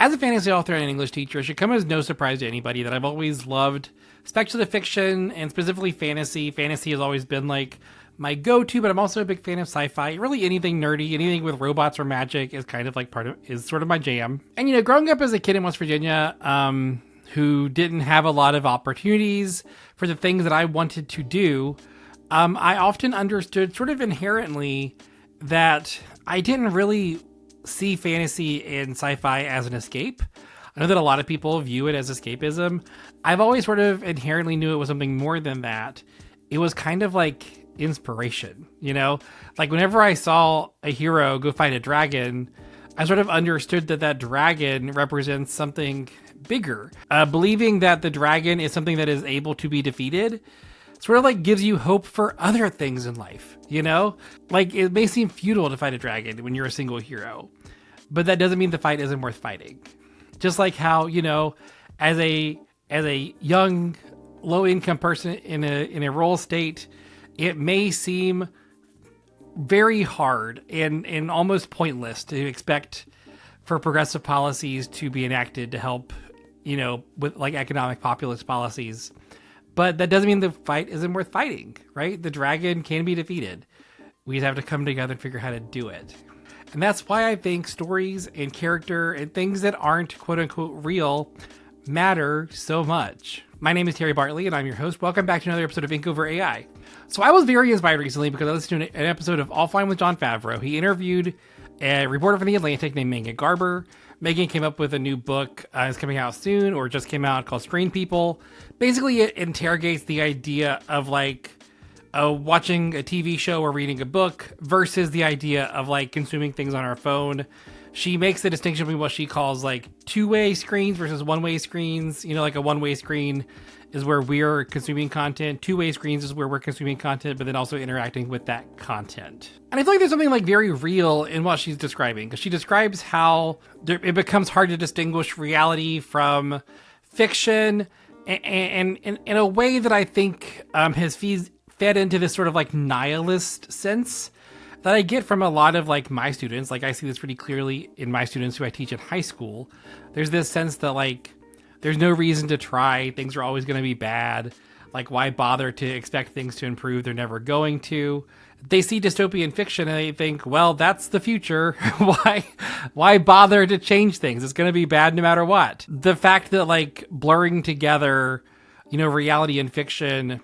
As a fantasy author and an English teacher, it should come as no surprise to anybody that I've always loved speculative fiction and specifically fantasy. Fantasy has always been like my go-to, but I'm also a big fan of sci-fi. Really anything nerdy, anything with robots or magic is kind of like is sort of my jam. And, growing up as a kid in West Virginia, who didn't have a lot of opportunities for the things that I wanted to do, I often understood sort of inherently that I didn't really see fantasy and sci-fi as an escape. I know that a lot of people view it as escapism. I've always sort of inherently knew it was something more than that. It was kind of like inspiration, Like whenever I saw a hero go fight a dragon, I sort of understood that dragon represents something bigger. Believing that the dragon is something that is able to be defeated sort of like gives you hope for other things in life, Like it may seem futile to fight a dragon when you're a single hero, but that doesn't mean the fight isn't worth fighting. Just like how, as a young low income person in a rural state, it may seem very hard and almost pointless to expect for progressive policies to be enacted to help, with like economic populist policies. But that doesn't mean the fight isn't worth fighting, right? The dragon can be defeated. We just have to come together and figure out how to do it. And that's why I think stories and character and things that aren't quote unquote real matter so much. My name is Terry Bartley and I'm your host. Welcome back to another episode of Ink Over AI. So I was very inspired recently because I listened to an episode of Offline with Jon Favreau. He interviewed a reporter from The Atlantic named Megan Garber. Megan came up with a new book. It's coming out soon or just came out called Screen People. Basically, it interrogates the idea of like watching a TV show or reading a book versus the idea of like consuming things on our phone. She makes the distinction between what she calls like two-way screens versus one-way screens. Like a one-way screen is where we're consuming content. Two-way screens is where we're consuming content, but then also interacting with that content. And I feel like there's something like very real in what she's describing, because she describes how it becomes hard to distinguish reality from fiction, and in a way that I think has fed into this sort of like nihilist sense that I get from a lot of like my students. Like I see this pretty clearly in my students who I teach in high school. There's this sense that like there's no reason to try. Things are always going to be bad. Like why bother to expect things to improve? They're never going to. They see dystopian fiction and they think, well, that's the future. Why bother to change things? It's going to be bad no matter what. The fact that like blurring together, reality and fiction.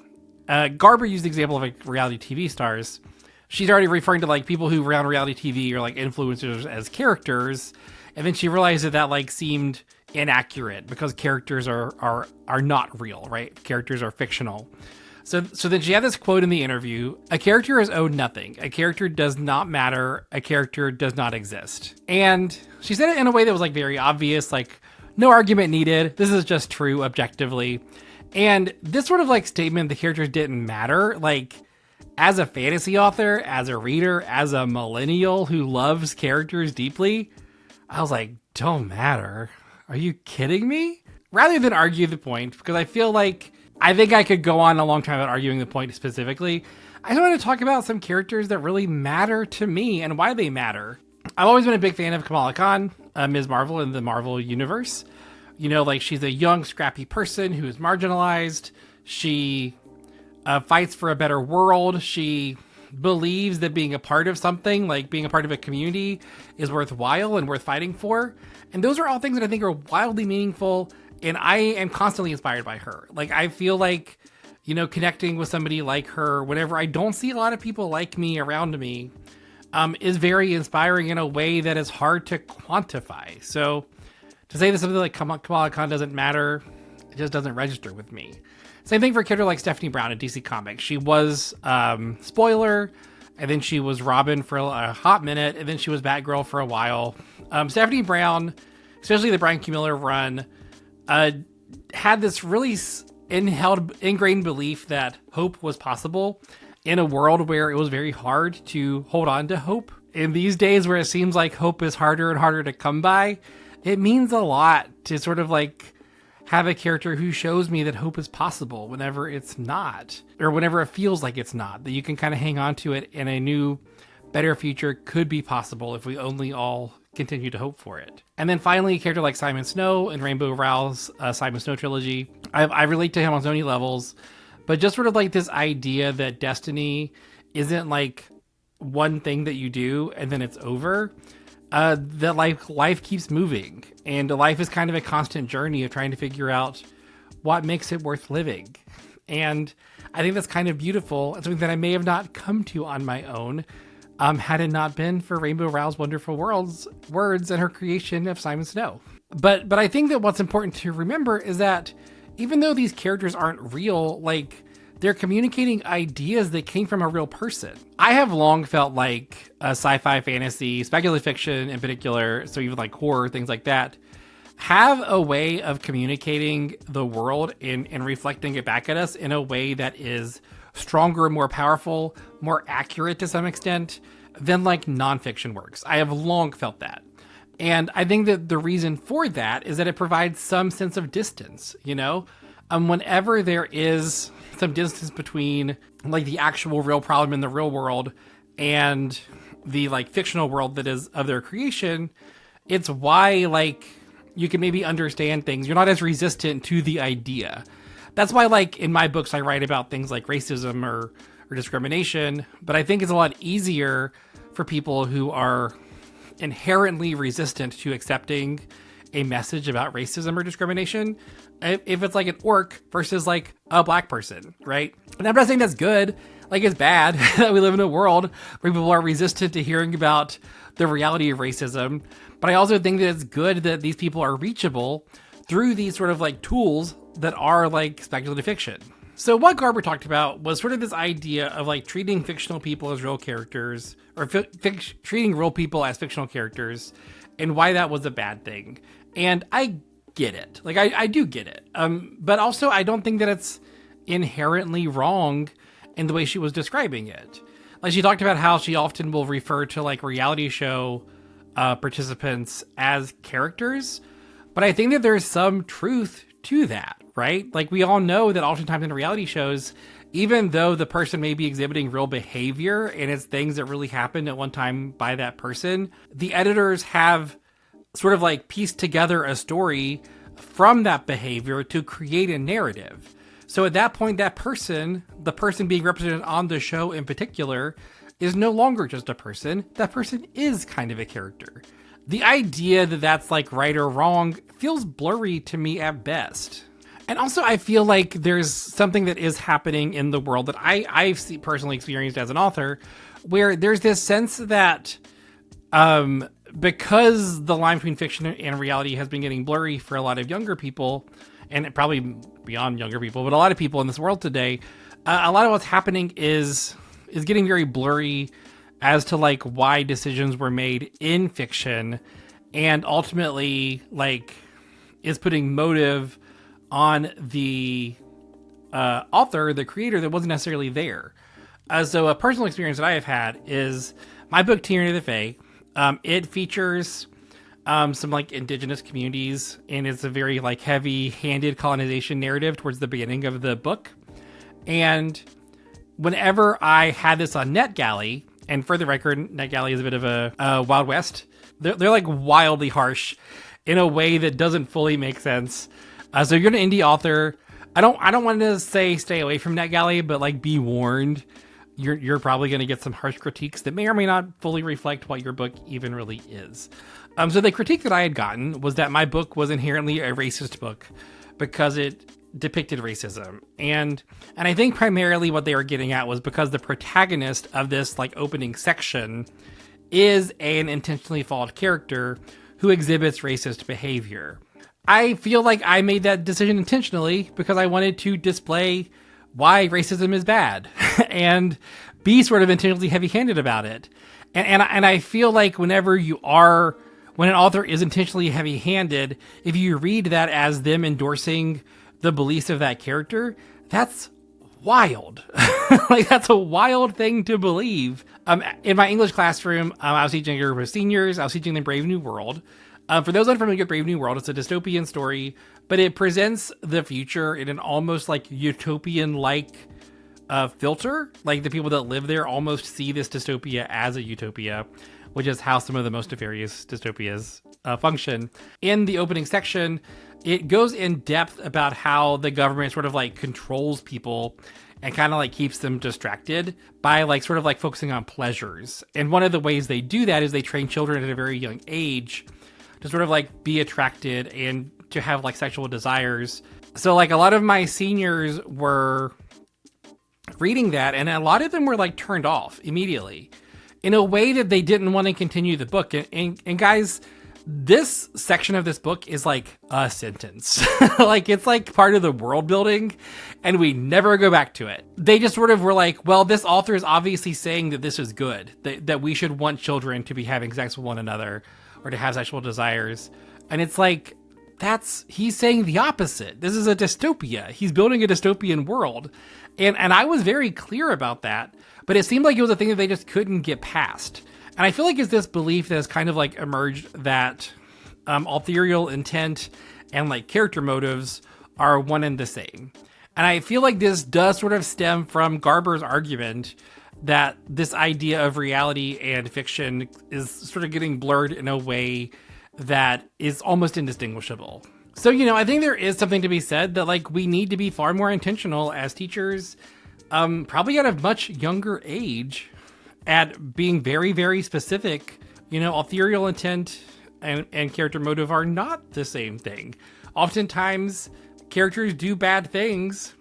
Garber used the example of like reality TV stars. She's already referring to like people who around reality TV are like influencers as characters. And then she realized that like seemed inaccurate because characters are not real, right? Characters are fictional. So then she had this quote in the interview: a character is owed nothing. A character does not matter. A character does not exist. And she said it in a way that was like very obvious, like no argument needed. This is just true objectively. And this sort of like statement, the characters didn't matter, like as a fantasy author, as a reader, as a millennial who loves characters deeply, I was like, don't matter. Are you kidding me? Rather than argue the point, because I feel like I think I could go on a long time about arguing the point specifically, I just want to talk about some characters that really matter to me and why they matter. I've always been a big fan of Kamala Khan, Ms. Marvel in the Marvel universe. Like she's a young, scrappy person who is marginalized. She fights for a better world. She believes that being a part of something, like being a part of a community, is worthwhile and worth fighting for. And those are all things that I think are wildly meaningful. And I am constantly inspired by her. Like, I feel like, connecting with somebody like her, whenever I don't see a lot of people like me around me, is very inspiring in a way that is hard to quantify. So to say that something like Kamala Khan doesn't matter, it just doesn't register with me. Same thing for a character like Stephanie Brown in DC Comics. She was, spoiler, and then she was Robin for a hot minute, and then she was Batgirl for a while. Stephanie Brown, especially the Brian Q. Miller run, had this really ingrained belief that hope was possible in a world where it was very hard to hold on to hope. In these days where it seems like hope is harder and harder to come by, it means a lot to sort of like have a character who shows me that hope is possible whenever it's not, or whenever it feels like it's not, that you can kind of hang on to it and a new, better future could be possible if we only all continue to hope for it. And then finally, a character like Simon Snow in Rainbow Rowell's Simon Snow trilogy. I relate to him on so many levels, but just sort of like this idea that destiny isn't like one thing that you do and then it's over. That life keeps moving, and life is kind of a constant journey of trying to figure out what makes it worth living. And I think that's kind of beautiful. It's something that I may have not come to on my own, had it not been for Rainbow Rowell's wonderful words and her creation of Simon Snow. But I think that what's important to remember is that even though these characters aren't real, like, they're communicating ideas that came from a real person. I have long felt like sci-fi, fantasy, speculative fiction in particular, so even like horror, things like that, have a way of communicating the world and reflecting it back at us in a way that is stronger, more powerful, more accurate to some extent than like nonfiction works. I have long felt that. And I think that the reason for that is that it provides some sense of distance, you know? Whenever there is some distance between like the actual real problem in the real world and the like fictional world that is of their creation, it's why like you can maybe understand things. You're not as resistant to the idea. That's why like in my books, I write about things like racism or discrimination, but I think it's a lot easier for people who are inherently resistant to accepting a message about racism or discrimination if it's like an orc versus like a black person, right? And I'm not saying that's good. Like, it's bad that we live in a world where people are resistant to hearing about the reality of racism. But I also think that it's good that these people are reachable through these sort of like tools that are like speculative fiction. So what Garber talked about was sort of this idea of like treating fictional people as real characters, or treating real people as fictional characters, and why that was a bad thing. And I get it. Like, I do get it. But also I don't think that it's inherently wrong in the way she was describing it. Like, she talked about how she often will refer to like reality show participants as characters. But I think that there's some truth to that, right? Like, we all know that oftentimes in reality shows, even though the person may be exhibiting real behavior and it's things that really happened at one time by that person, the editors have sort of like pieced together a story from that behavior to create a narrative. So at that point, that person, the person being represented on the show in particular, is no longer just a person. That person is kind of a character. The idea that that's like right or wrong feels blurry to me at best. And also, I feel like there's something that is happening in the world that I've personally experienced as an author, where there's this sense that because the line between fiction and reality has been getting blurry for a lot of younger people, and probably beyond younger people, but a lot of people in this world today, a lot of what's happening is getting very blurry as to like why decisions were made in fiction, and ultimately like is putting motive on the author, the creator, that wasn't necessarily there. So a personal experience that I have had is my book Tyranny of the Fae. It features some like indigenous communities, and it's a very like heavy-handed colonization narrative towards the beginning of the book. And whenever I had this on NetGalley, and for the record, NetGalley is a bit of a Wild West. They're like wildly harsh in a way that doesn't fully make sense. So if you're an indie author, I don't want to say stay away from NetGalley, but like be warned. You're probably going to get some harsh critiques that may or may not fully reflect what your book even really is. So the critique that I had gotten was that my book was inherently a racist book because it depicted racism. And I think primarily what they were getting at was because the protagonist of this like opening section is an intentionally flawed character who exhibits racist behavior. I feel like I made that decision intentionally because I wanted to display why racism is bad and be sort of intentionally heavy-handed about it. And I feel like when an author is intentionally heavy-handed, if you read that as them endorsing the beliefs of that character, that's wild. Like, that's a wild thing to believe. In my English classroom, I was teaching a group of seniors. I was teaching them Brave New World. For those unfamiliar with Brave New World, it's a dystopian story, but it presents the future in an almost like utopian-like filter. Like, the people that live there almost see this dystopia as a utopia, which is how some of the most nefarious dystopias function. In the opening section, it goes in depth about how the government sort of like controls people and kind of like keeps them distracted by like sort of like focusing on pleasures. And one of the ways they do that is they train children at a very young age to sort of like be attracted and to have like sexual desires. So like a lot of my seniors were reading that, and a lot of them were like turned off immediately in a way that they didn't want to continue the book. And guys, this section of this book is like a sentence. Like it's like part of the world building, and we never go back to it. They just sort of were like, well, this author is obviously saying that this is good, that we should want children to be having sex with one another or to have sexual desires. And it's like, he's saying the opposite. This is a dystopia. He's building a dystopian world. And I was very clear about that, but it seemed like it was a thing that they just couldn't get past. And I feel like it's this belief that has kind of like emerged that authorial intent and like character motives are one and the same. And I feel like this does sort of stem from Garber's argument that this idea of reality and fiction is sort of getting blurred in a way that is almost indistinguishable. So, you know, I think there is something to be said that like we need to be far more intentional as teachers, probably at a much younger age, at being very, very specific. You know, authorial intent and character motive are not the same thing. Oftentimes, characters do bad things,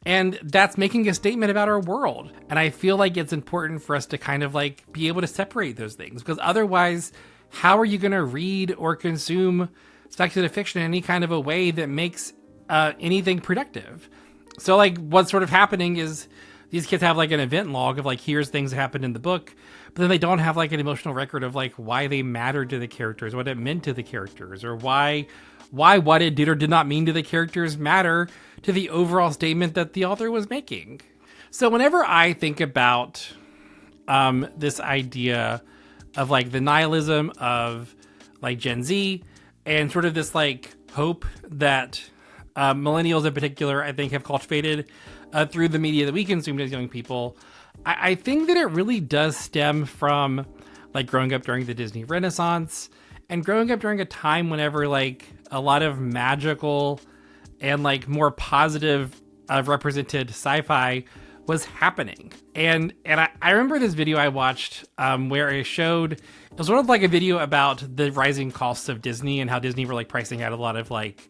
and that's making a statement about our world. And I feel like it's important for us to kind of like be able to separate those things, because otherwise, how are you going to read or consume speculative fiction in any kind of a way that makes anything productive? So like what's sort of happening is these kids have like an event log of like, here's things that happened in the book, but then they don't have like an emotional record of like why they mattered to the characters, what it meant to the characters, or why what it did or did not mean to the characters matter to the overall statement that the author was making. So whenever I think about this idea of like the nihilism of like Gen Z and sort of this like hope that millennials in particular, I think, have cultivated through the media that we consumed as young people, I think that it really does stem from like growing up during the Disney Renaissance and growing up during a time whenever like a lot of magical and like more positive represented sci-fi was happening. And I remember this video I watched where it showed, it was sort of like a video about the rising costs of Disney and how Disney were like pricing out a lot of like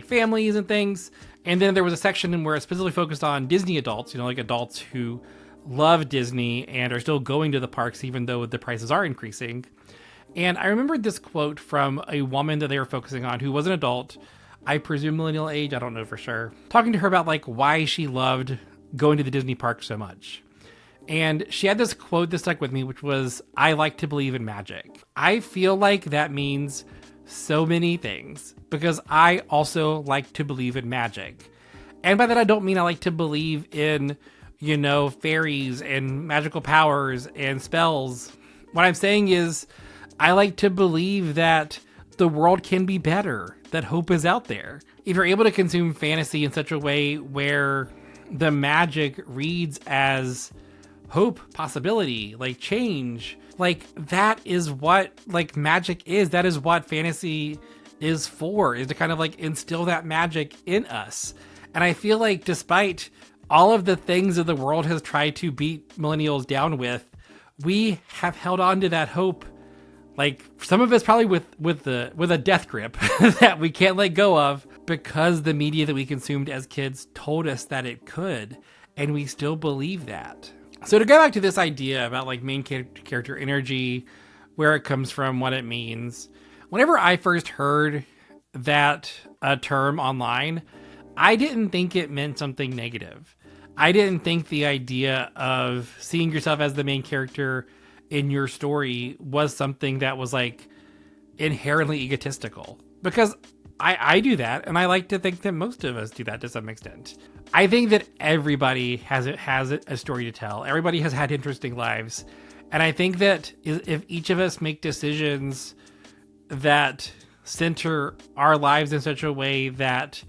families and things. And then there was a section where it specifically focused on Disney adults, you know, like adults who love Disney and are still going to the parks even though the prices are increasing. And I remembered this quote from a woman that they were focusing on who was an adult, I presume millennial age, I don't know for sure, talking to her about like why she loved going to the Disney park so much. And she had this quote that stuck with me, which was, I like to believe in magic. I feel like that means so many things because I also like to believe in magic. And by that, I don't mean I like to believe in, you know, fairies and magical powers and spells. What I'm saying is I like to believe that the world can be better, that hope is out there. If you're able to consume fantasy in such a way where the magic reads as hope, possibility, like change, like that is what like magic is. That is what fantasy is for, is to kind of like instill that magic in us. And I feel like despite all of the things that the world has tried to beat millennials down with, we have held on to that hope. Like some of us probably with a death grip that we can't let go of because the media that we consumed as kids told us that it could, and we still believe that. So to go back to this idea about like main character energy, where it comes from, what it means. Whenever I first heard that term online, I didn't think it meant something negative. I didn't think the idea of seeing yourself as the main character in your story was something that was like inherently egotistical, because I do that, and I like to think that most of us do that to some extent. I think that everybody has a story to tell. Everybody has had interesting lives, and I think that if each of us make decisions that center our lives in such a way that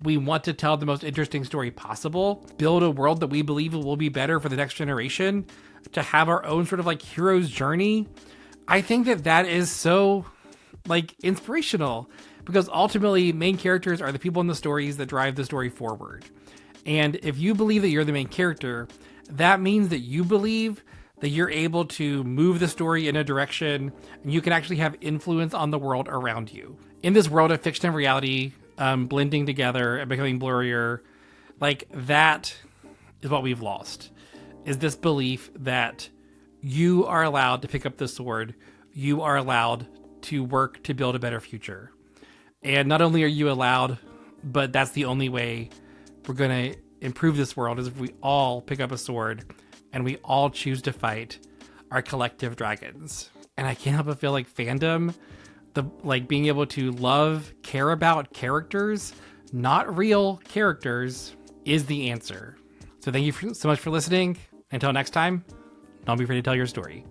We want to tell the most interesting story possible, build a world that we believe will be better for the next generation, to have our own sort of like hero's journey. I think that that is so like inspirational, because ultimately main characters are the people in the stories that drive the story forward. And if you believe that you're the main character, that means that you believe that you're able to move the story in a direction and you can actually have influence on the world around you. In this world of fiction and reality, blending together and becoming blurrier, like that is what we've lost, is this belief that you are allowed to pick up the sword, you are allowed to work to build a better future. And not only are you allowed, but that's the only way we're going to improve this world, is if we all pick up a sword and we all choose to fight our collective dragons. And I can't help but feel like fandom, the like being able to care about characters, not real characters, is the answer. So thank you so much for listening. Until next time, don't be afraid to tell your story.